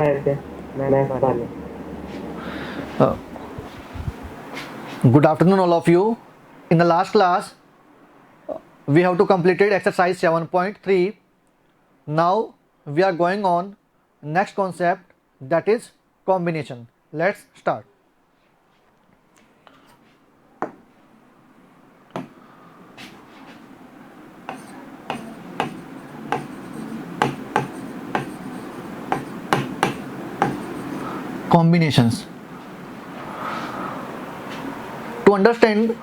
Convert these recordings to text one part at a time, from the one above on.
Uh, Good afternoon, all of you. In the last class, we have to completed exercise 7.3. Now we are going on next concept, that is combination. Let's start. Combinations. To understand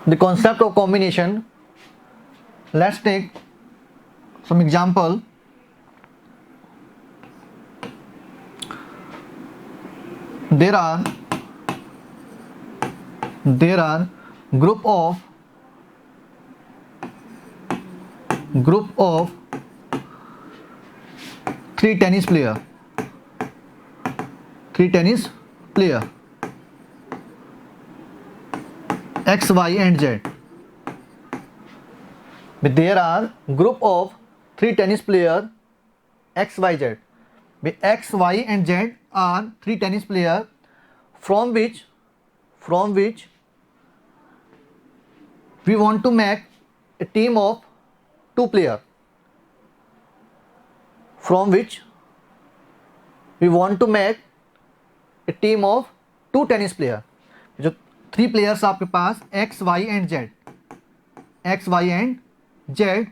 the concept of combination, let's take some example. There are group of three tennis player X, Y and Z. There are group of three tennis player X, Y, Z. X, Y and Z are three tennis player from which we want to make a team of two player. From which we want to make a team of two tennis player. जो three players आपके पास X, Y and Z,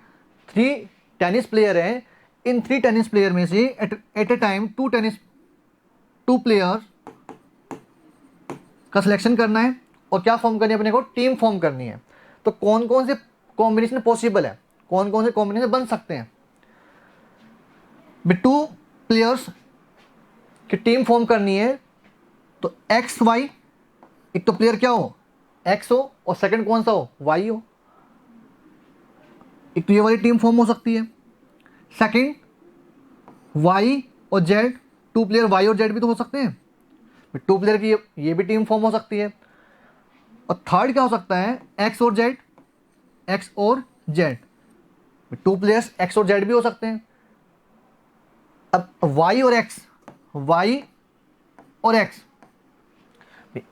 three tennis player हैं. इन three tennis player में से at a time two player का selection करना है और क्या फॉर्म करनी है, अपने को टीम फॉर्म करनी है. तो कौन कौन से कॉम्बिनेशन पॉसिबल है, कौन कौन से कॉम्बिनेशन बन सकते हैं. टू प्लेयर्स की टीम फॉर्म करनी है तो एक्स वाई, एक तो प्लेयर क्या हो, एक्स हो और सेकंड कौन सा हो, वाई हो. एक तो ये वाली टीम फॉर्म हो सकती है. सेकंड वाई और जेड, टू प्लेयर वाई और जेड भी तो हो सकते हैं. टू प्लेयर की ये भी टीम फॉर्म हो सकती है. और थर्ड क्या हो सकता है, एक्स और जेड. टू प्लेयर्स एक्स और जेड भी हो सकते हैं. अब वाई और एक्स,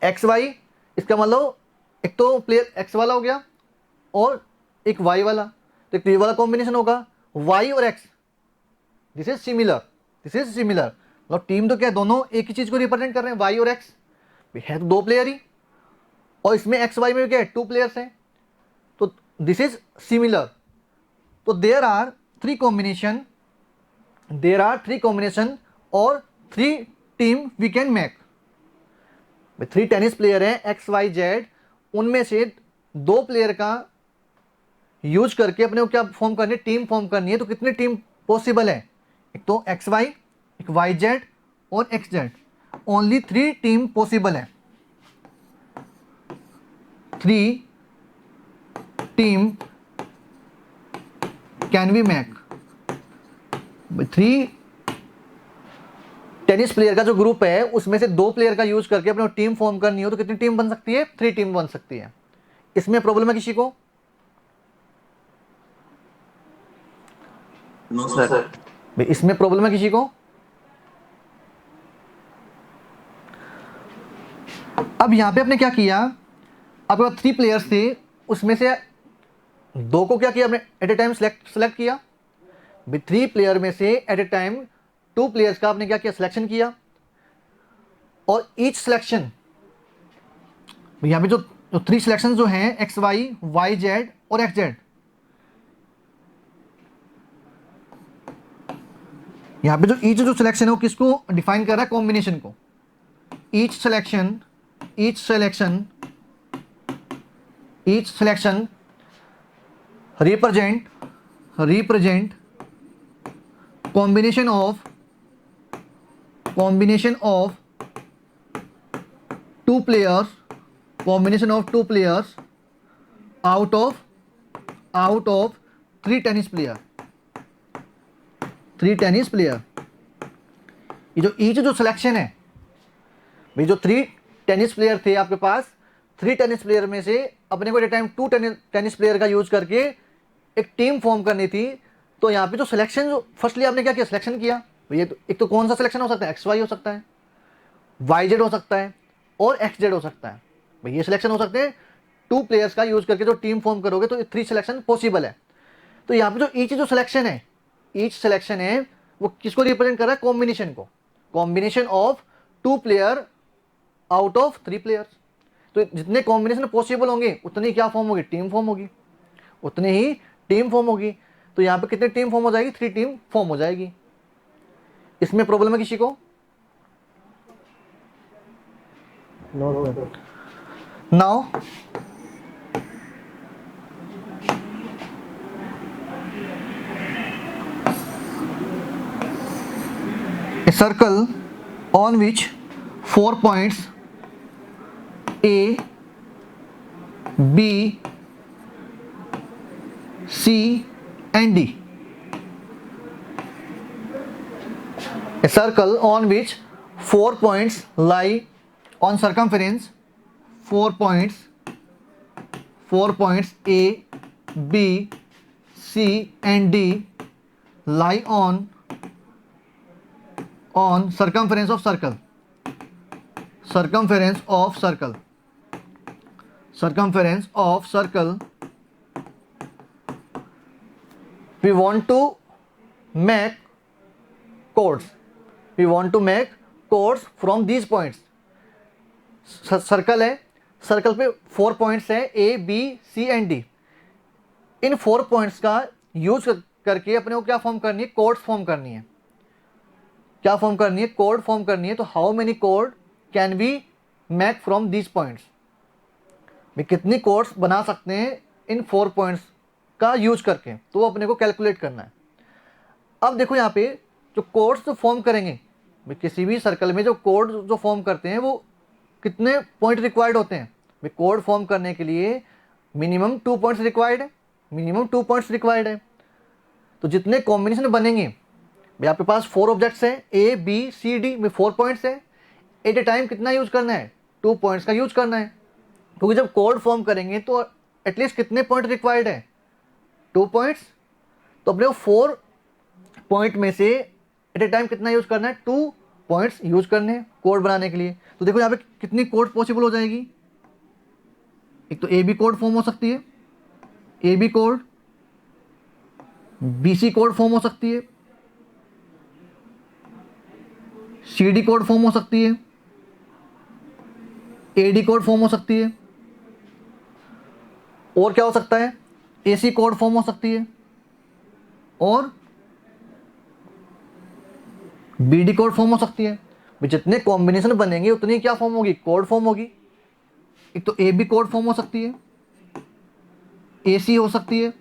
एक्स वाई, इसका मतलब एक तो प्लेयर एक्स वाला हो गया और एक वाई वाला. तो एक ये वाला कॉम्बिनेशन होगा वाई और एक्स. This is similar. मतलब टीम तो क्या है, दोनों एक ही चीज को रिप्रेजेंट कर रहे हैं, वाई और एक्स. है तो दो प्लेयर ही, और इसमें एक्स वाई में क्या है, टू प्लेयर्स हैं. तो दिस इज सिमिलर. तो देयर आर थ्री कॉम्बिनेशन और three team we can make. Three tennis player हैं एक्स, वाई, जेड, उनमें से दो प्लेयर का यूज करके अपने को क्या फॉर्म करनी है, टीम फॉर्म करनी है. तो कितनी टीम पॉसिबल है, एक तो एक्स वाई, एक वाई जेड और X Z. Only three team possible है. Three team can we make. Three tennis player का जो ग्रुप है उसमें से दो प्लेयर का यूज करके अपने टीम फॉर्म करनी हो तो कितनी टीम बन सकती है, थ्री टीम बन सकती है. इसमें प्रॉब्लम है किसी को? No sir. इसमें प्रॉब्लम है किसी को? अब यहां पे आपने क्या किया, आपके पास थ्री प्लेयर्स थे, उसमें से दो को क्या किया आपने, एट ए टाइम सेलेक्ट किया. थ्री प्लेयर में से at a time two players का आपने क्या किया, सिलेक्शन किया. और ईच सिलेक्शन, यहां पे जो थ्री सिलेक्शन जो हैं एक्स वाई जेड और एक्स जेड, यहां पे जो ईच जो सिलेक्शन है वो किसको डिफाइन कर रहा है, कॉम्बिनेशन को. Each selection represent combination of two players out of three tennis player. ये जो ईच जो सिलेक्शन है भाई, जो थ्री टेनिस प्लेयर थे आपके पास, थ्री टेनिस प्लेयर में से अपने को at time two tennis player का यूज करके एक टीम फॉर्म करनी थी. तो यहाँ पे जो सिलेक्शन, जो फर्स्टली आपने क्या किया, सिलेक्शन किया. ये तो एक तो कौन सा सिलेक्शन हो सकता है, एक्स वाई हो सकता है, वाई जेड हो सकता है और एक्स जेड हो सकता है। भाई ये सिलेक्शन हो सकते हैं, 2 प्लेयर्स का यूज करके जो टीम फॉर्म करोगे तो 3 सिलेक्शन पॉसिबल है। तो यहाँ पे जो ईच जो सिलेक्शन है वो किसको रिप्रेजेंट कर रहा है, कॉम्बिनेशन को, combination of 2 player out of 3 players. तो जितने कॉम्बिनेशन पॉसिबल होंगे उतनी क्या फॉर्म होगी, टीम फॉर्म होगी, उतनी ही टीम फॉर्म होगी। तो यहाँ पे कितने टीम फॉर्म हो जाएगी, 3 टीम फॉर्म हो जाएगी। इसमें प्रॉब्लम है किसी को? No sir. Now a circle on which 4 points A, B, C and D. A circle on which 4 points lie on circumference, 4 points A, B, C and D lie on circumference of circle, circumference of circle. We want to make chords, from these points. Circle है, circle पे 4 points है A, B, C and D। In 4 points का use करके अपने को क्या form करनी है, कोड्स फॉर्म करनी है। क्या फॉर्म करनी है, कोड फॉर्म करनी है। तो how many code can be make from these points, भाई कितनी कोड्स बना सकते हैं इन 4 पॉइंट्स का यूज करके, तो वो अपने को कैलकुलेट करना है। अब देखो यहाँ पे जो कोड्स जो फॉर्म करेंगे, भाई किसी भी सर्कल में जो कोड जो फॉर्म करते हैं वो कितने पॉइंट रिक्वायर्ड होते हैं। भाई कोड फॉर्म करने के लिए मिनिमम 2 पॉइंट्स रिक्वायर्ड है, तो जितने कॉम्बिनेशन बनेंगे, भाई आपके पास 4 ऑब्जेक्ट्स हैं A, B, C, D में 4 पॉइंट्स हैं, एट ए टाइम कितना यूज करना है, 2 पॉइंट्स का यूज करना है। क्योंकि जब कोड फॉर्म करेंगे तो एटलीस्ट कितने पॉइंट रिक्वायर्ड है, 2 पॉइंट्स। तो अपने को 4 पॉइंट में से एट ए टाइम कितना यूज करना है, 2 पॉइंट्स यूज करने हैं कोड बनाने के लिए। तो देखो यहाँ पे कितनी कोड पॉसिबल हो जाएगी, एक तो AB कोड फॉर्म हो सकती है, AB code, BC code form हो सकती है, CD कोड फॉर्म हो सकती है, AD कोड फॉर्म हो सकती है, और क्या हो सकता है, AC कोड फॉर्म हो सकती है, और BD कोड फॉर्म हो सकती है। जितने कॉम्बिनेशन बनेंगे उतनी क्या फॉर्म होगी, कोड फॉर्म होगी। एक तो AB कोड फॉर्म हो सकती है, AC हो सकती है,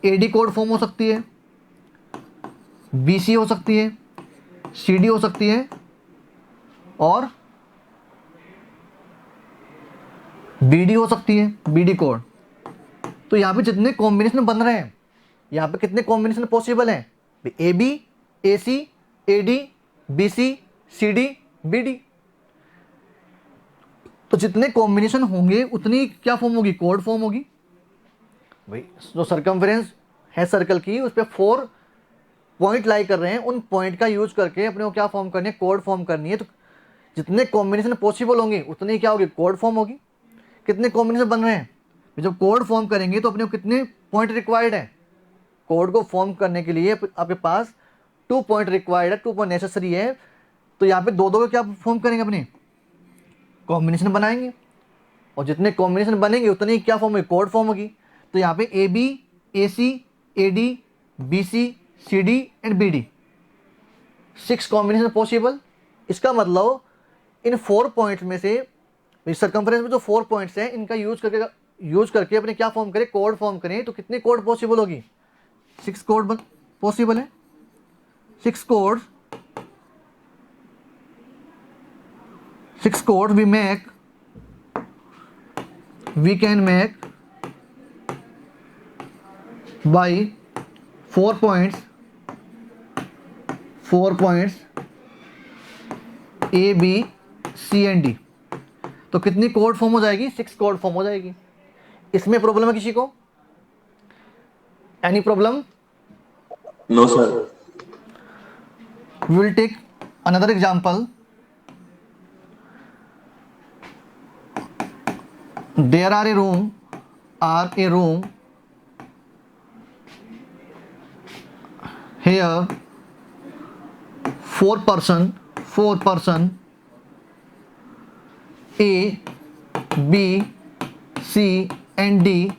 AD कोड फॉर्म हो सकती है, BC हो सकती है, CD हो सकती है, और BD हो सकती है, BD कोड। तो यहाँ पे जितने कॉम्बिनेशन बन रहे हैं, यहाँ पे कितने कॉम्बिनेशन पॉसिबल हैं, AB, AC, AD, BC, CD, BD। तो जितने कॉम्बिनेशन होंगे उतनी क्या फॉर्म होगी, कोड फॉर्म होगी। भाई जो सर्कमफेरेंस है सर्कल की, उस पर 4 पॉइंट लाई कर रहे हैं, उन पॉइंट का यूज करके अपने को क्या फॉर्म करनी है, कोड फॉर्म करनी है। तो जितने कॉम्बिनेशन पॉसिबल होंगे उतनी क्या होगी, कोड फॉर्म होगी। कितने कॉम्बिनेशन बन रहे हैं, जब कोड फॉर्म करेंगे तो अपने को कितने पॉइंट रिक्वायर्ड है, कोड को फॉर्म करने के लिए आपके पास 2 पॉइंट रिक्वायर्ड है, 2 पॉइंट नेसेसरी है। तो यहाँ पे दो को क्या फॉर्म करेंगे, अपने कॉम्बिनेशन बनाएंगे, और जितने कॉम्बिनेशन बनेंगे उतनी क्या फॉर्म होगी, कोड फॉर्म होगी। तो यहाँ पे AB, AC, AD, BC, CD and BD 6 combination possible. इसका मतलब इन 4 पॉइंट्स में से, सर्कमफ्रेंस में जो 4 पॉइंट्स हैं इनका यूज करके अपने क्या फॉर्म करें, कोड फॉर्म करें। तो कितनी कोड पॉसिबल होगी, 6 कोड पॉसिबल है। 6 code we can make by 4 points A, B, C and D। तो कितनी कोड फॉर्म हो जाएगी, 6 कोड फॉर्म हो जाएगी। इसमें प्रॉब्लम है किसी को, any problem? No sir. We will take another example. There are a room here, four person A, B, C and D.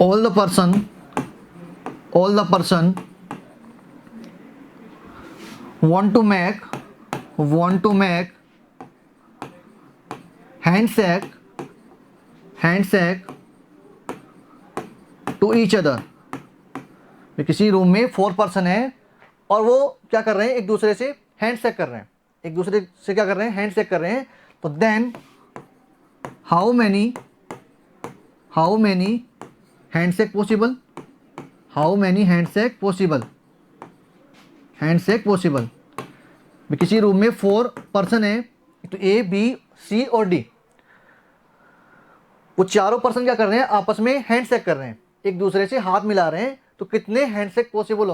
All the person want to make handshake to each other. किसी room में 4 person है और वो क्या कर रहे हैं, एक दूसरे से हैंडशेक कर रहे हैं, हैंडशेक कर रहे हैं. तो then how many handshake possible, किसी रूम में 4 पर्सन है, तो ए, बी, सी और डी, वो चारों पर्सन क्या कर रहे हैं, आपस में हैंडशेक कर रहे हैं, एक दूसरे से हाथ मिला रहे हैं. तो कितने हैंडशेक पॉसिबल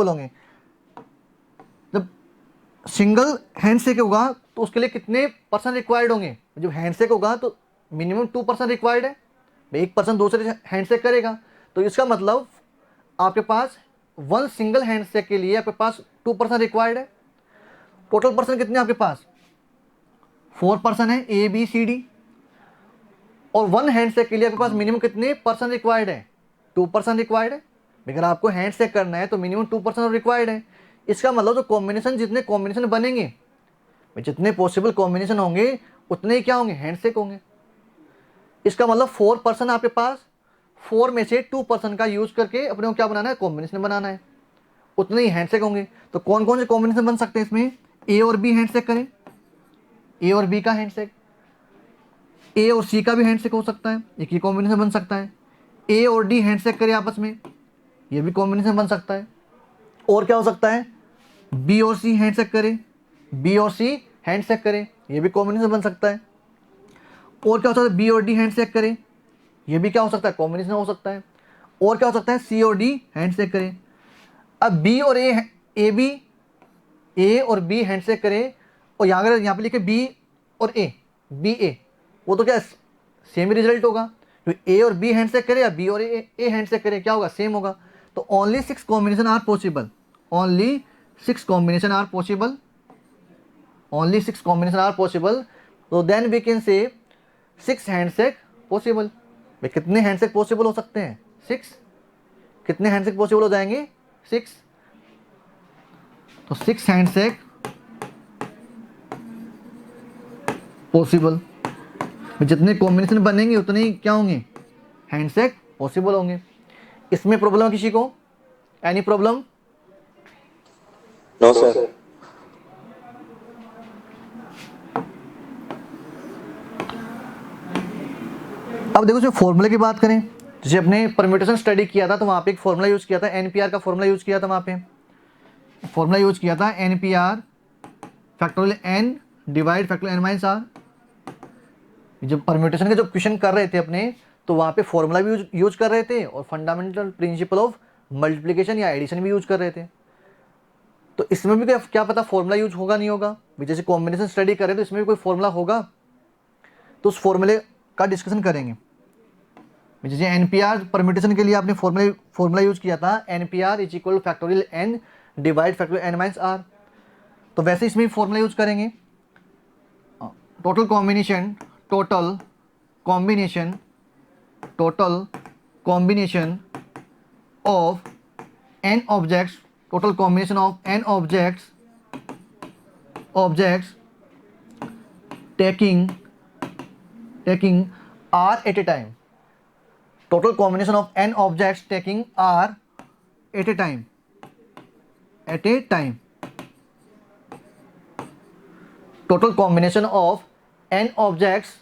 होंगे, जब सिंगल हैंडशेक होगा तो उसके लिए कितने पर्सन रिक्वायर्ड होंगे. जब हैंडशेक होगा तो मिनिमम 2 पर्सन रिक्वायर्ड है. एक पर्सन दूसरे से हैंडशेक करेगा, तो इसका मतलब आपके पास वन सिंगल हैंडशेक के लिए आपके पास 2 पर्सन रिक्वायर्ड है. टोटल पर्सन कितने आपके पास 4 पर्सन है, ए, बी, सी, डी. और वन हैंडशेक के लिए आपके पास मिनिमम कितने पर्सन रिक्वायर्ड है, 2 पर्सन रिक्वायर्ड है. अगर आपको हैंडशेक करना है तो मिनिमम 2 पर्सन रिक्वायर्ड है. इसका मतलब जो कॉम्बिनेशन, जितने कॉम्बिनेशन बनेंगे, जितने पॉसिबल कॉम्बिनेशन होंगे उतने ही क्या होंगे, हैंडशेक होंगे. इसका मतलब 4 पर्सन आपके पास, 4 में से 2 पर्सन का यूज करके अपने को क्या बनाना है, कॉम्बिनेशन बनाना है, उतने ही हैंडशेक होंगे. तो कौन कौन से कॉम्बिनेशन बन सकते हैं इसमें, ए और बी हैंडशेक करें, ए और बी का हैंडशेक, ए और सी का भी हैंडशेक हो सकता है, एक ही कॉम्बिनेशन बन सकता है. ए और डी हैंडशेक करें आपस में, ये भी कॉम्बिनेशन बन सकता है. और क्या हो सकता है, बी और सी हैंडशेक करें, ये भी कॉम्बिनेशन बन सकता है. और क्या हो सकता है, बी और डी हैंडशेक करें, ये भी क्या हो सकता है, कॉम्बिनेशन हो सकता है. और क्या हो सकता है, सी और डी हैंडशेक करें. अब बी और ए और बी हैंडशेक करें, और यहाँ पे लिखे बी और ए, वो तो क्या सेम रिजल्ट होगा. तो ए और बी हैंडशेक करे या बी और ए हैंडशेक करे, क्या होगा, सेम होगा. तो ओनली 6 कॉम्बिनेशन आर पॉसिबल, तो then we can say 6 handshake possible. भाई कितने हैंडशेक पॉसिबल हो सकते हैं, 6. कितने हैंडशेक पॉसिबल हो जाएंगे, 6. तो 6 हैंडशेक पॉसिबल. जितने कॉम्बिनेशन बनेंगे उतने ही क्या होंगे, हैंडशेक पॉसिबल होंगे. इसमें प्रॉब्लम है किसी को, एनी प्रॉब्लम? No sir. अब देखो, जो फॉर्मूले की बात करें, जैसे अपने परम्यूटेशन स्टडी किया था तो वहाँ पे एक फॉर्मूला यूज़ किया था, एनपीआर का फॉर्मूला यूज़ किया था. वहाँ पे फॉर्मूला यूज़ किया था NPR factorial n divide factorial n minus r. जब परम्यूटेशन के जब क्वेश्चन कर रहे थे अपने, तो वहाँ पे फॉर्मूला भी यूज कर रहे थे और फंडामेंटल प्रिंसिपल ऑफ मल्टीप्लिकेशन या एडिशन भी यूज कर रहे थे. तो इसमें भी क्या पता फॉर्मूला यूज होगा नहीं होगा. जैसे कॉम्बिनेशन स्टडी करें तो इसमें भी कोई फॉर्मूला होगा, तो उस फॉर्मूले का डिस्कशन करेंगे. जैसे एनपीआर परम्यूटेशन के लिए आपने फॉर्मूला यूज किया था, NPR is equal factorial n divide factorial n minus r. तो वैसे इसमें भी फॉर्मूला यूज करेंगे. Total combination of n objects taking r at a time. Total combination of n objects taking r at a time. Total combination of n objects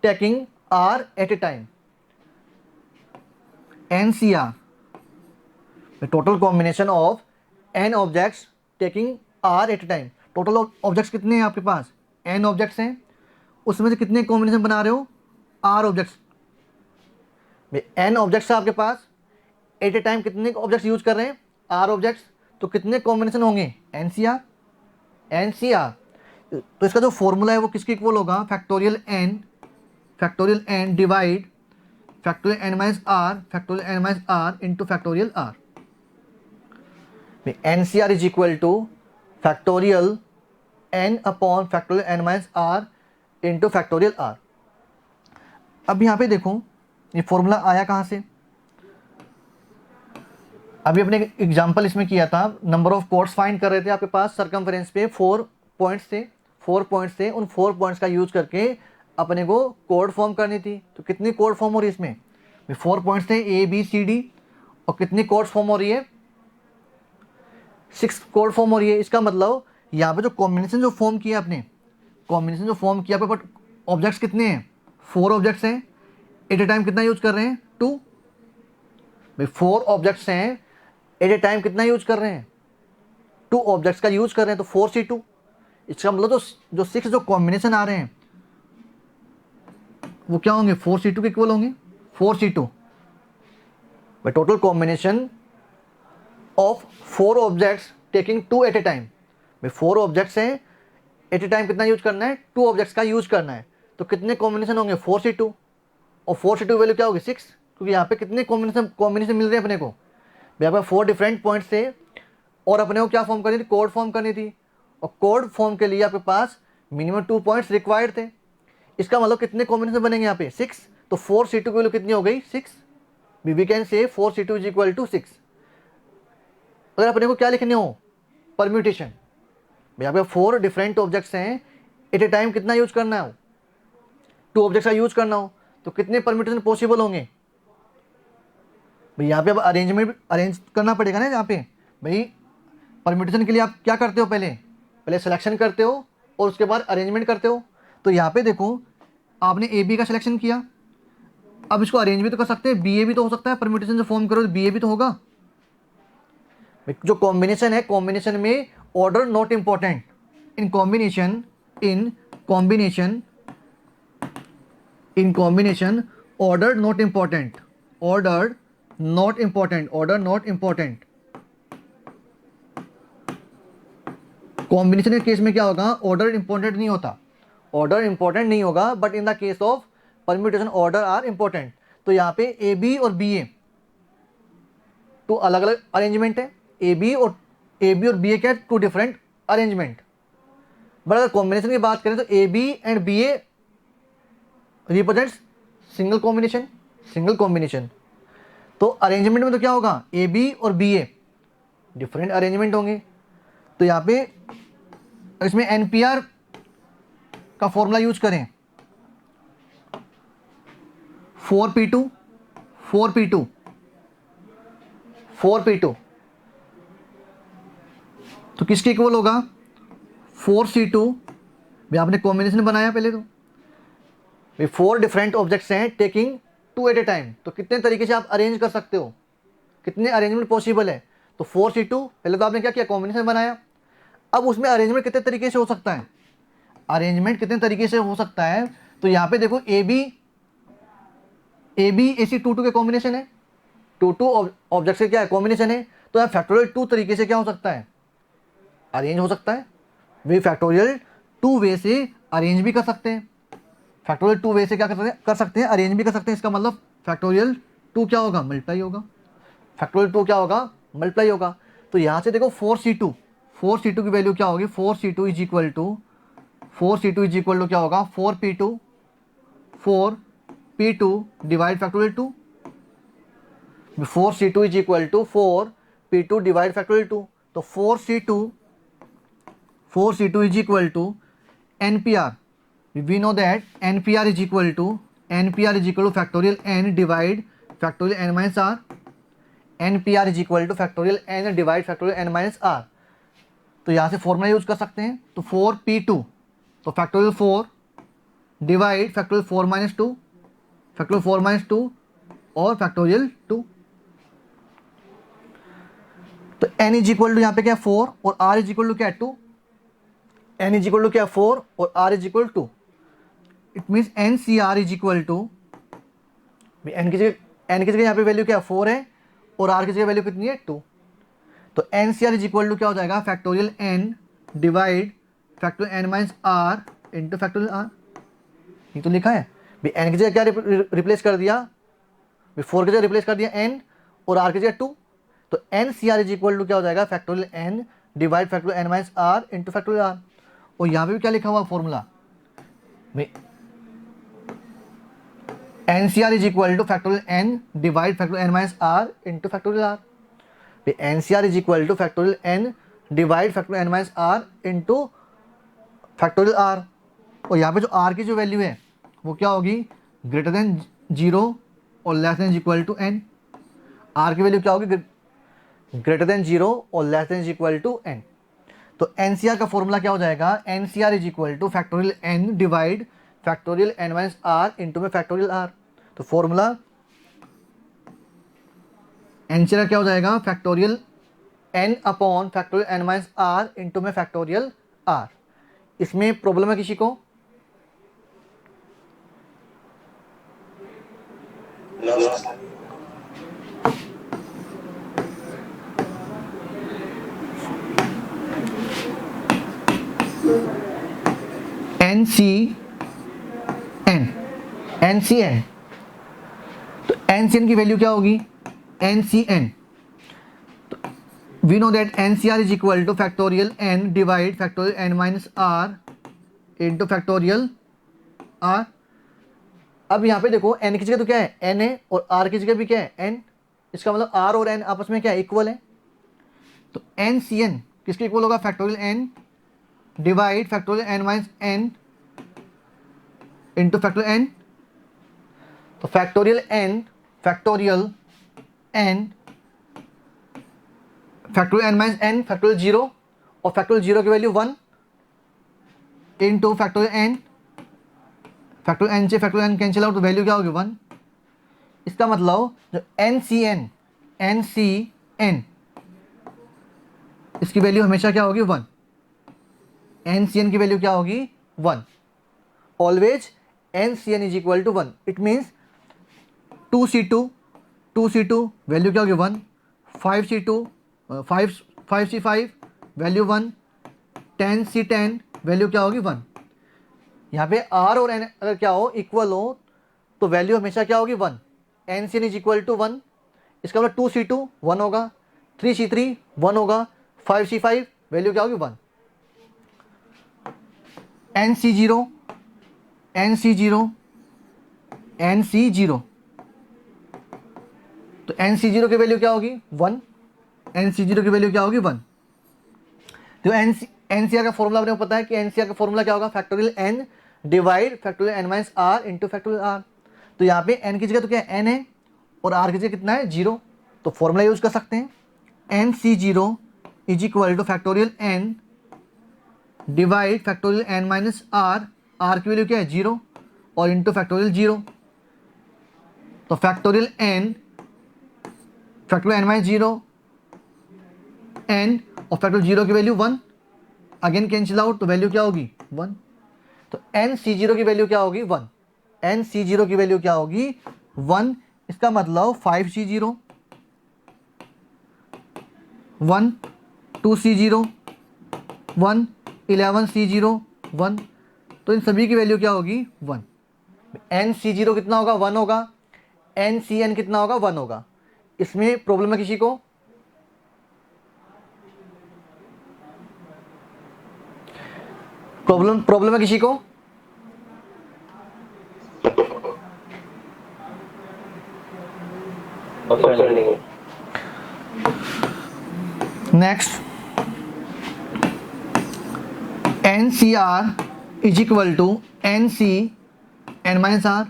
taking r at a time. NCR. The total combination of n objects taking r at a time. Total objects कितने हैं आपके पास, n objects हैं, उसमें से कितने combination बना रहे हो, r ऑब्जेक्ट्स. n ऑब्जेक्ट्स है आपके पास, एट ए टाइम कितने ऑब्जेक्ट्स यूज कर रहे हैं, r ऑब्जेक्ट्स, तो कितने कॉम्बिनेशन होंगे, NCR, NCR। तो इसका जो फॉर्मूला है वो किसके इक्वल होगा, factorial n divide factorial n minus r into factorial r। NCR is equal to factorial n upon factorial n minus r into factorial r। अब यहाँ पे देखो ये फॉर्मूला आया कहाँ से, अभी अपने एग्जांपल इसमें किया था, नंबर ऑफ कोड्स फाइंड कर रहे थे, आपके पास सर्कमफेरेंस पे 4 पॉइंट्स थे, 4 पॉइंट्स थे, उन 4 पॉइंट्स का यूज करके अपने को कोड फॉर्म करनी थी। तो कितनी कोड फॉर्म हो रही है इसमें, 4 पॉइंट्स थे ABCD, और कितनी कोड्स फॉर्म हो रही है, 6 कोड फॉर्म हो रही है। इसका मतलब यहाँ पे जो कॉम्बिनेशन जो फॉर्म किया आपने, कॉम्बिनेशन जो फॉर्म किया बट ऑब्जेक्ट्स कितने हैं, 4 ऑब्जेक्ट्स हैं, एट ए टाइम कितना यूज कर रहे हैं, 2। भाई 4 ऑब्जेक्ट्स हैं, एट ए टाइम कितना यूज कर रहे हैं, 2 ऑब्जेक्ट्स का यूज कर रहे हैं, तो 4C2। इसका मतलब जो 6 जो कॉम्बिनेशन आ रहे हैं वो क्या होंगे, 4C2 के इक्वल होंगे, 4C2। भाई total combination of 4 objects taking 2 at a time. भाई 4 ऑब्जेक्ट्स हैं, एट ए टाइम कितना यूज करना है, 2 ऑब्जेक्ट्स का यूज करना है, तो कितने कॉम्बिनेशन होंगे, 4C2। और 4C2 वैल्यू क्या होगी, 6, क्योंकि यहाँ पे कितने कॉम्बिनेशन मिल रहे हैं अपने को, यहाँ पे 4 डिफरेंट पॉइंट्स थे और अपने को क्या फॉर्म करनी थी, कोड फॉर्म करनी थी, और कोड फॉर्म के लिए आपके पास मिनिमम 2 पॉइंट्स रिक्वायर्ड थे। इसका मतलब कितने कॉम्बिनेशन बनेंगे यहाँ पे, 6। तो 4C2 की वैल्यू कितनी हो गई, 6। वी कैन से 4C2 इज इक्वल टू 6। अगर अपने को क्या लिखने हो, परम्यूटेशन, यहाँ पे 4 डिफरेंट ऑब्जेक्ट्स हैं, एट ए टाइम कितना यूज करना हो, 2 ऑब्जेक्ट्स का यूज करना हो, तो कितने परम्यूटेशन पॉसिबल होंगे। भाई यहाँ पे अब अरेंज करना पड़ेगा ना, यहाँ पे भाई परम्यूटेशन के लिए आप क्या करते हो, पहले सिलेक्शन करते हो और उसके बाद अरेंजमेंट करते हो। तो यहाँ पे देखो आपने AB का सिलेक्शन किया, अब इसको अरेंज भी तो कर सकते हैं, BA भी तो हो सकता है, परम्यूटेशन जो फॉर्म करो तो BA भी तो होगा। जो कॉम्बिनेशन है, कॉम्बिनेशन में order not important, in combination order not important, order not important. Combination के केस में क्या होगा, ऑर्डर इंपॉर्टेंट नहीं होता, ऑर्डर इंपॉर्टेंट नहीं होगा, but in the case of permutation order are important. तो यहाँ पे AB और BA तो अलग अलग अरेंजमेंट है, AB और BA क्या, 2 डिफरेंट अरेंजमेंट। बट अगर कॉम्बिनेशन की बात करें तो AB and BA represents single combination. तो अरेंजमेंट में तो क्या होगा, AB और BA डिफरेंट अरेंजमेंट होंगे। तो यहाँ पे इसमें NPR का फॉर्मूला यूज करें, 4P2 तो किसके इक्वल होगा, 4C2। भाई आपने कॉम्बिनेशन बनाया पहले, तो भाई 4 डिफरेंट ऑब्जेक्ट्स हैं टेकिंग 2 एट ए टाइम, तो कितने तरीके से आप अरेंज कर सकते हो, कितने अरेंजमेंट पॉसिबल है। तो 4C2 पहले तो आपने क्या किया, कॉम्बिनेशन बनाया, अब उसमें अरेंजमेंट कितने तरीके से हो सकता है, तो यहाँ पे देखो AB AC 2 के कॉम्बिनेशन है, 2 ऑब्जेक्ट से क्या है, कॉम्बिनेशन है, तो यहाँ फैक्टोरियल 2 तरीके से क्या हो सकता है, अरेंज हो सकता है। वे फैक्टोरियल 2 वे से अरेंज भी कर सकते हैं, फैक्टोरियल 2 वे से क्या कर सकते हैं, अरेंज भी कर सकते हैं। इसका मतलब फैक्टोरियल 2 क्या होगा, मल्टीप्लाई होगा, तो यहाँ से देखो 4C2 की वैल्यू क्या होगी, 4C2 इज इक्वल टू क्या होगा, 4P2 divide factorial 2। 4C2 is equal to 4P2 divide factorial 2। तो 4C2 is equal to NPR, we know that NPR is equal to factorial n divide factorial n minus r, NPR is equal to factorial n divide factorial n minus r। तो यहाँ से formula use कर सकते हैं, तो 4P2 तो factorial 4 divide factorial 4 minus 2 और factorial 2। तो n इज इक्वल टू यहाँ पे क्या 4 और r इज इक्वल टू क्या 2, n इज इक्वल टू क्या 4 और r is equal 2। It means NCR is equal to, n की जगह एन की जगह यहाँ पे वैल्यू क्या है 4 है और आर की जगह वैल्यू कितनी है 2। तो n C r is equal to क्या हो जाएगा factorial n divide factorial n minus r into factorial r. ये तो लिखा है भाई, एन की जगह क्या रिप्लेस कर दिया, 4 की जगह रिप्लेस कर दिया एन और आर की जगह 2। तो n C r is equal to क्या हो जाएगा factorial n divide factorial n minus r into factorial r. और यहाँ पे भी क्या लिखा हुआ फॉर्मूला भाई, n C r is equal to factorial n divide factorial n minus r into factorial r. N C r is equal to factorial n divide factorial n minus r into factorial r. और यहाँ पे जो are की जो value है वो क्या होगी ग्रेटर देन 0 और less than equal to n. R की वैल्यू क्या होगी ग्रेटर देन 0 और less than equal to n. तो एन सी आर का फॉर्मूला क्या हो जाएगा n C r is equal to factorial n divide factorial n minus r into में फैक्टोरियल आर। तो फॉर्मूला एन सी आर क्या हो जाएगा factorial n upon factorial n minus r into में फैक्टोरियल आर। इसमें प्रॉब्लम है किसी को? N C n, n C n, तो एन सी एन की वैल्यू क्या होगी n C n. We know that n C r is equal to factorial n divide factorial n minus r into factorial r. अब यहाँ पे देखो N की जगह तो क्या है एन है और आर की जगह भी क्या है एन। इसका मतलब आर और एन आपस में क्या है इक्वल है। तो एन सी एन किसके इक्वल होगा factorial n divide factorial n minus n into factorial n. तो factorial n factorial n minus n factorial 0 और फैक्टोरियल 0 की value 1 into factorial n. Factorial n से फैक्टोरियल एन कैंसिल आउट तो value क्या होगी 1। इसका मतलब जो एन सी एन इसकी वैल्यू हमेशा क्या होगी 1। एन सी एन की वैल्यू क्या होगी 1। Always n C n is equal to 1। It means 2C2 value क्या होगी 1, 5C5 वैल्यू 1, 10C10 वैल्यू क्या होगी 1। यहाँ पे R और N अगर क्या हो इक्वल हो तो वैल्यू हमेशा क्या होगी 1। N C n is equal to 1। इसका मतलब 2C2 1 होगा, 3C3 1 होगा, 5C5 वैल्यू क्या होगी 1। NC0 तो NC0 की वैल्यू क्या होगी 1। NC0 की वैल्यू क्या होगी 1। तो NCR का फॉर्मूला आपने पता है कि NCR का फॉर्मूला क्या होगा factorial N divide factorial N minus R into factorial R। तो यहाँ पे N की जगह तो क्या है N है और R की जगह कितना है 0। तो फॉर्मूला यूज कर सकते हैं NC0 is equal to factorial N divide factorial N minus R। R की वैल्यू क्या है 0 और इंटू फैक्टोरियल 0। तो factorial N factorial N minus 0 N और फैक्टोरियल 0 की वैल्यू 1 अगेन कैंसिल आउट तो वैल्यू क्या होगी 1। तो NC0 की वैल्यू क्या होगी 1। NC0 की वैल्यू क्या होगी 1। इसका मतलब 5C0 1, 2C0 1, 11C0 1। तो इन सभी की वैल्यू क्या होगी 1। NC0 कितना होगा 1 होगा, NCN कितना होगा 1 होगा। इसमें प्रॉब्लम है किसी को? प्रॉब्लम है किसी को? Next NCR is equal to NCN minus R।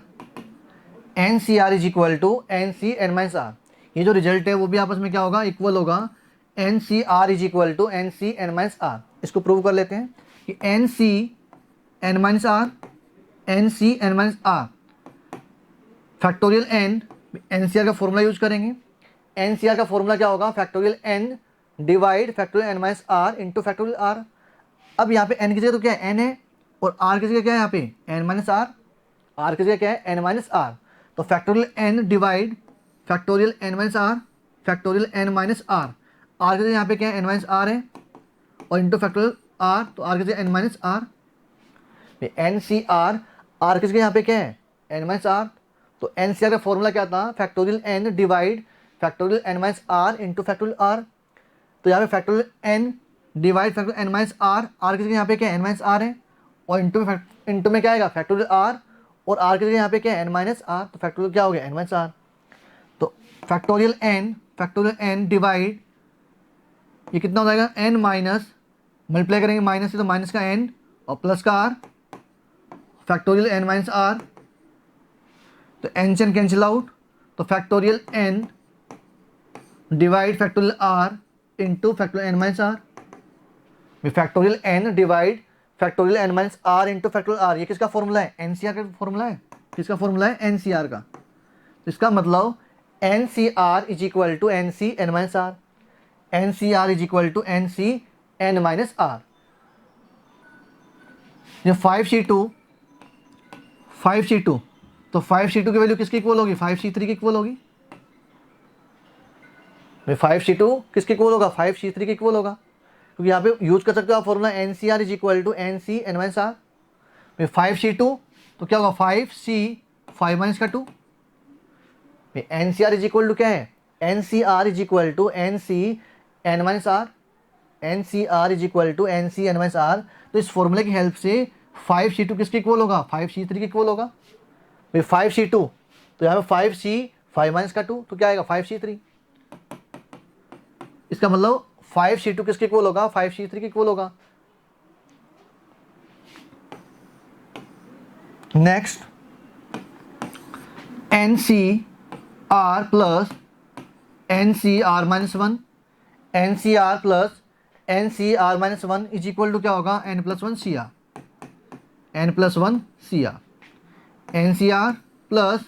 NCR is equal to NCN minus R। ये जो रिजल्ट है वो भी आपस में क्या होगा इक्वल होगा। NCR is equal to NCN minus R। इसको प्रूव कर लेते हैं कि NCN minus R factorial N। NCR का फॉर्मूला यूज करेंगे। NCR का फॉर्मूला क्या होगा factorial N divide factorial N minus R into factorial R। अब यहाँ पे N की जगह तो क्या है N है और R की जगह क्या है यहाँ पे N माइनस R। R की जगह क्या है N माइनस R। तो factorial N divide factorial n minus r, factorial n minus r, r के यहाँ पे क्या है, एन माइनस आर है, और इंटू फैक्टोरियल आर, तो आर के n minus r, n C r, r किसके यहाँ पे क्या है, एन माइनस आर, तो एन सी आर का फॉर्मूला क्या था, factorial n divide factorial n minus r into factorial r. तो यहाँ पे factorial n divide factorial n minus r किसके यहाँ पे क्या है, एन माइनस आर है, और इंटू में क्या आएगा, फैक्टोरियल आर, और आर किसके यहाँ पे क्या है, एन माइनस आर, तो फैक्टोरियल क्या हो गया, एन माइनस आर। तो फैक्टोरियल एन डिवाइड ये कितना हो जाएगा, एन माइनस, मल्टीप्लाई करेंगे माइनस से तो माइनस का एन और प्लस का r, factorial n minus r, तो एन से एन कैंसिल आउट, तो factorial n divide factorial r into factorial n minus r, factorial n divide factorial n minus r into factorial r, ये किसका formula है, NCR का formula है, किसका formula है, एनसीआर का। तो इसका मतलब n C r is equal to n C n minus r, n C r is equal to n C n minus r. ये 5C2 तो 5C2 की वैल्यू किसकी इक्वल होगी, 5C3 की इक्वल होगी। 5C2 किसके इक्वल होगा, 5C3 के इक्वल होगा, क्योंकि यहाँ पे यूज कर सकते हो आप formula n C r is equal to n C n minus r. 5C2 तो क्या होगा, 5C 5 माइनस का 2, n C r is equal to क्या है, n C r is equal to n C n minus r, n C r is equal to n C n minus r. तो इस फॉर्मूले की हेल्प से 5C2 किसके equal होगा, 5C3 के इक्वल होगा। 5C2 तो यहाँ पे 5C 5 माइनस का 2, तो क्या आएगा, 5C3। इसका मतलब 5C2 किसके इक्वल होगा, 5C3 के इक्वल होगा। Next NCR plus NCR minus 1, NCR plus NCR minus 1 is equal to क्या होगा, n plus 1 CR, n plus 1 CR, NCR plus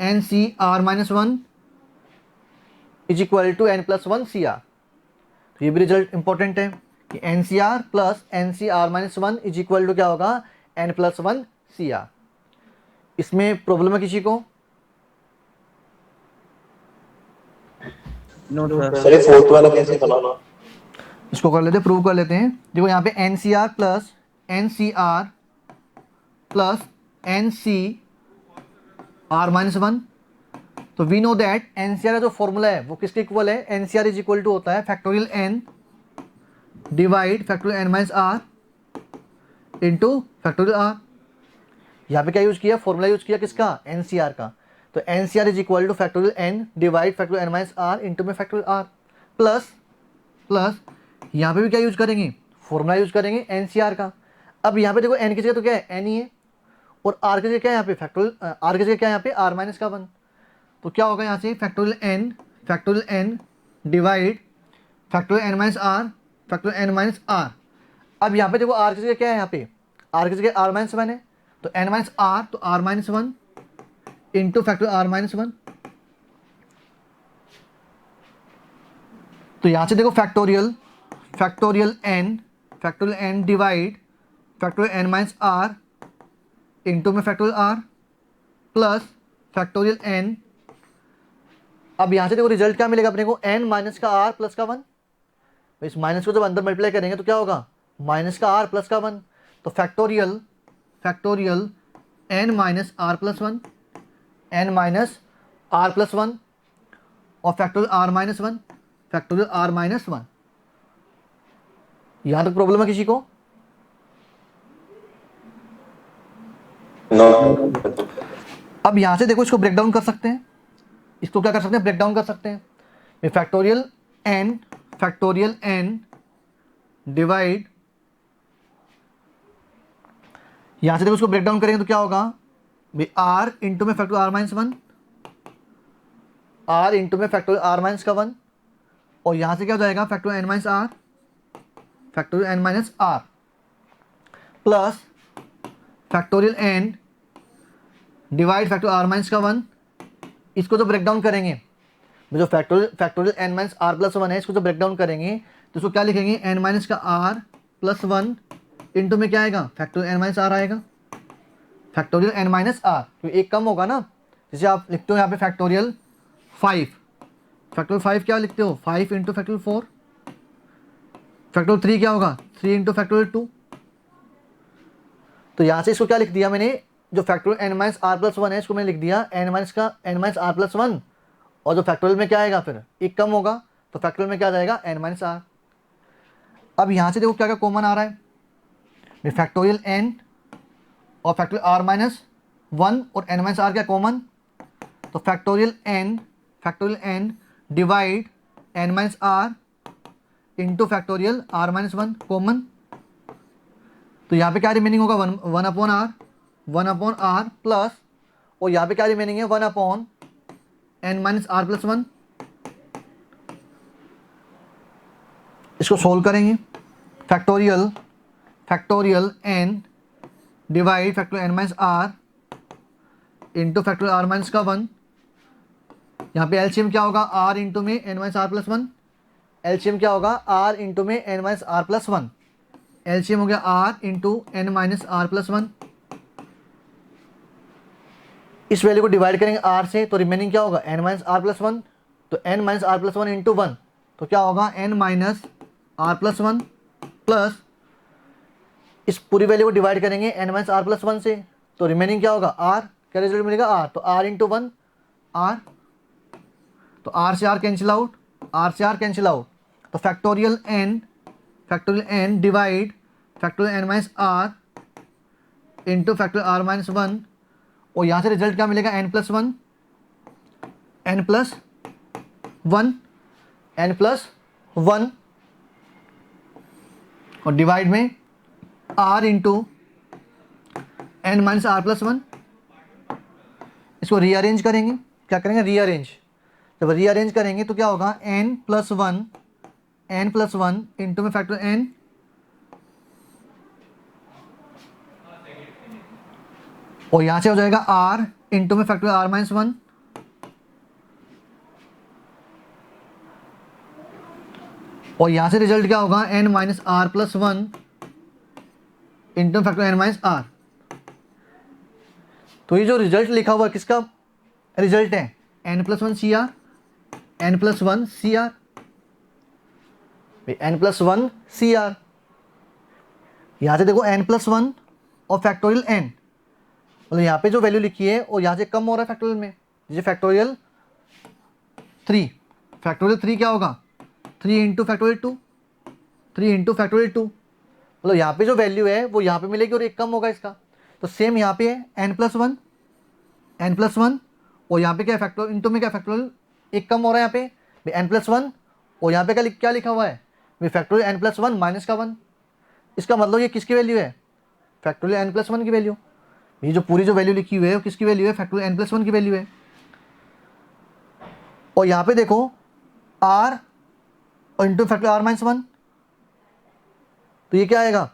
NCR minus 1 is equal to n plus 1 CR। तो ये भी result important है कि NCR plus NCR minus 1 is equal to क्या होगा, n plus 1 CR। इसमें प्रॉब्लम है किसी को, नो सर। सर ये फोर्थ वाला कैसे बनाना? इसको कर लेते हैं, प्रूव कर लेते हैं। देखो यहाँ पे NCR plus NCR plus NCR minus 1, तो वी नो दैट NCR का जो फॉर्मूला है वो किसके इक्वल है, NCR इज इक्वल टू होता है factorial n divide factorial n minus r into factorial r। यहाँ पे क्या यूज किया, फॉर्मूला यूज किया किसका, NCR का, तो NCR is equal to factorial n divide factorial n minus r into में फैक्टोरियल r प्लस यहाँ पे भी क्या यूज करेंगे, फॉर्मूला यूज करेंगे NCR का। अब यहाँ पे देखो n की जगह तो क्या है, n ही है, और r की जगह क्या है यहाँ पे, फैक्टोरियल r की जगह क्या है यहाँ पे, r माइनस का 1, तो क्या होगा यहाँ से factorial n divide factorial n minus r factorial n minus r। अब यहाँ पे देखो r की जगह क्या है, यहाँ पे r की जगह r माइनस 1 है, तो n माइनस r तो r minus 1 into factorial r minus 1। तो यहाँ से देखो factorial n divide factorial n minus r into में factorial r plus factorial n। अब यहाँ से देखो रिजल्ट क्या मिलेगा अपने को, n माइनस का r प्लस का 1, इस माइनस को जब अंदर मल्टीप्लाई करेंगे तो क्या होगा, माइनस का r प्लस का 1, तो factorial n minus r plus 1, n minus r plus 1 और factorial r minus 1, factorial r minus 1। यहां तक प्रॉब्लम है किसी को, नो। अब यहां से देखो इसको ब्रेक डाउन कर सकते हैं, इसको क्या कर सकते हैं, ब्रेक डाउन कर सकते हैं। फैक्टोरियल n डिवाइड, यहां से देखो इसको ब्रेक डाउन करेंगे तो क्या होगा, r इंटू में factorial r minus 1, r into में फैक्टोरियल r माइनस का 1, और यहां से क्या हो जाएगा, factorial n minus r factorial n minus r plus factorial n divide factorial r minus का 1। इसको जो ब्रेक डाउन करेंगे, जो factorial n minus r plus 1 है, इसको जो ब्रेक डाउन करेंगे तो इसको क्या लिखेंगे, n माइनस का r प्लस 1 इंटू में क्या आएगा, फैक्टोरियल n माइनस r आएगा, फैक्टोरियल n माइनस r, तो एक कम होगा ना, जैसे आप लिखते हो यहाँ पे फैक्टोरियल 5, फैक्टोरियल 5 क्या लिखते हो, 5 इंटू फैक्टोरियल 4, फैक्टोरियल 3 क्या होगा, 3 इंटू फैक्टोरियल 2। तो यहाँ से इसको क्या लिख दिया मैंने, जो factorial n minus r plus one है इसको मैंने लिख दिया n minus r plus one, और जो फैक्टोरियल में क्या आएगा फिर एक कम होगा, तो फैक्टोरियल में क्या आ जाएगा एन माइनस आर। अब यहाँ से देखो क्या क्या कॉमन आ रहा है, फैक्टोरियल एन और फैक्टोरियल आर माइनस वन और एन माइनस आर क्या कॉमन, तो factorial n divide n minus r into factorial r minus one common. तो यहाँ पे क्या रिमेनिंग होगा, वन अपॉन आर प्लस, और यहाँ पे क्या रिमेनिंग है, one upon n minus r plus one. इसको सोल्व करेंगे, factorial n divide factorial n minus r into factorial r minus का वन। यहाँ पे एलसीएम क्या होगा, आर इंटू में n minus r plus one, LCM क्या होगा, आर इंटू में n minus r plus one, LCM हो गया r into n minus r plus one. इस वैल्यू को डिवाइड करेंगे आर से, तो रिमेनिंग क्या होगा n minus r plus one, तो n minus r plus one into one, तो क्या होगा n minus r plus one plus, इस पूरी वैल्यू को डिवाइड करेंगे n minus r plus one से, तो रिमेनिंग क्या होगा आर, क्या रिजल्ट मिलेगा आर, तो आर इंटू वन आर, तो आर से आर कैंसिल आउट, तो factorial n divide factorial n minus r into factorial r minus one, और यहाँ से रिजल्ट क्या मिलेगा एन प्लस वन, और डिवाइड में r into n minus r plus one. इसको रीअरेंज करेंगे, क्या करेंगे रीअरेंज, जब रीअरेंज करेंगे तो क्या होगा एन प्लस वन इंटू में फैक्टर एन, और यहां से हो जाएगा आर इंटू में फैक्टर आर माइनस वन, और यहां से रिजल्ट क्या होगा n minus r plus one into factor n minus r. तो ये जो रिजल्ट लिखा हुआ है किसका रिजल्ट है, n plus one C r, n plus one C r, n plus one C r. यहां से देखो एन प्लस वन और फैक्टोरियल एन, मतलब यहाँ पे जो वैल्यू लिखी है और यहाँ से कम हो रहा है फैक्टोरियल में, जैसे फैक्टोरियल थ्री क्या होगा, 3 इंटू फैक्टोरियल टू, मतलब यहाँ पे जो वैल्यू है वो यहाँ पे मिलेगी और एक कम होगा इसका। तो सेम यहाँ पे है एन प्लस वन, और यहाँ पे क्या है फैक्टोरियल इंटू में क्या फैक्टोरियल एक कम हो रहा है यहाँ पे एन प्लस वन, और यहाँ पे क्या लिखा हुआ है factorial n plus one minus का वन। इसका मतलब ये किसकी वैल्यू है, फैक्टोरियल एन प्लस वन की वैल्यू। ये जो पूरी जो वैल्यू लिखी हुई है वो किसकी वैल्यू है, फैक्टोरियल एन प्लस वन की वैल्यू है। और यहाँ पे देखो आर और into factorial r minus one, तो ये क्या आएगा,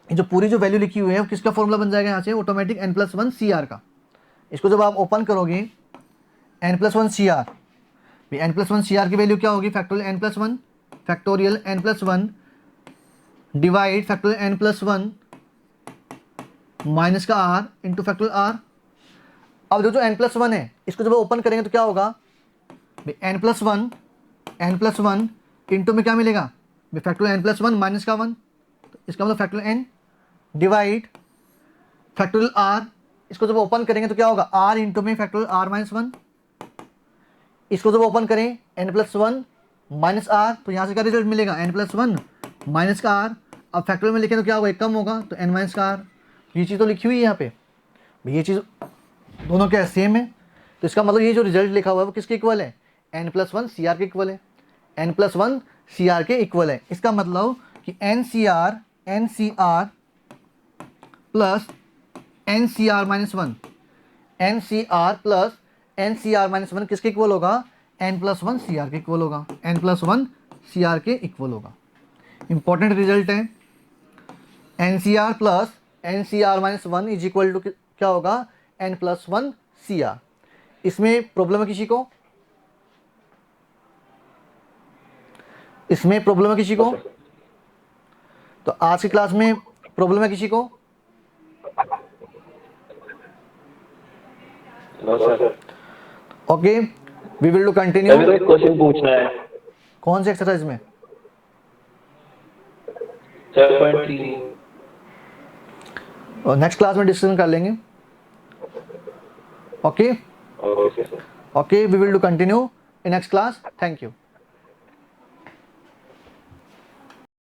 ये जो पूरी जो वैल्यू लिखी हुई है वो किसका फॉर्मूला बन जाएगा यहाँ से, automatic n plus one C r का। इसको जब आप ओपन करोगे n plus one C r, n plus one C r की वैल्यू क्या होगी, factorial n plus one divide factorial n plus one minus का आर इंटू फैक्टोरियल आर। अब जो एन प्लस वन है इसको जब ओपन करेंगे तो क्या होगा, एन प्लस वन इंटू में क्या मिलेगा, factorial n plus one minus का वन, तो इसका मतलब factorial n divide factorial r. इसको जब ओपन करेंगे तो क्या होगा, आर इंटू में फैक्टोरियल आर माइनस वन। इसको जब ओपन करें n plus one minus r, तो यहाँ से क्या रिजल्ट मिलेगा, एन प्लस वन माइनस का आर। अब फैक्टोरियल में लिखें तो क्या होगा, एक कम होगा तो एन माइनस का आर। ये चीज़ तो लिखी हुई है यहाँ पे, ये चीज़ दोनों क्या सेम है। तो इसका मतलब ये जो रिजल्ट लिखा हुआ है वो किसके इक्वल है, n plus one C r के इक्वल है, n plus one C r के इक्वल है। इसका मतलब कि n C r plus n C r minus one, n C r plus n C r minus one किसके equal होगा, n plus one C r के equal होगा, n plus one C r के equal होगा। Important result है, n C r plus n C r minus one is equal to क्या होगा, n plus one C r. इसमें problem है किसी को, इसमें प्रॉब्लम है किसी को, तो आज की क्लास में प्रॉब्लम है किसी को, no sir. Okay. We will do continue. अभी तो एक क्वेश्चन पूछना है। कौन से एक्सरसाइज में? 7.3। और नेक्स्ट क्लास में डिस्कशन कर लेंगे। Okay okay sir. Okay, we will do continue in next class. Thank you.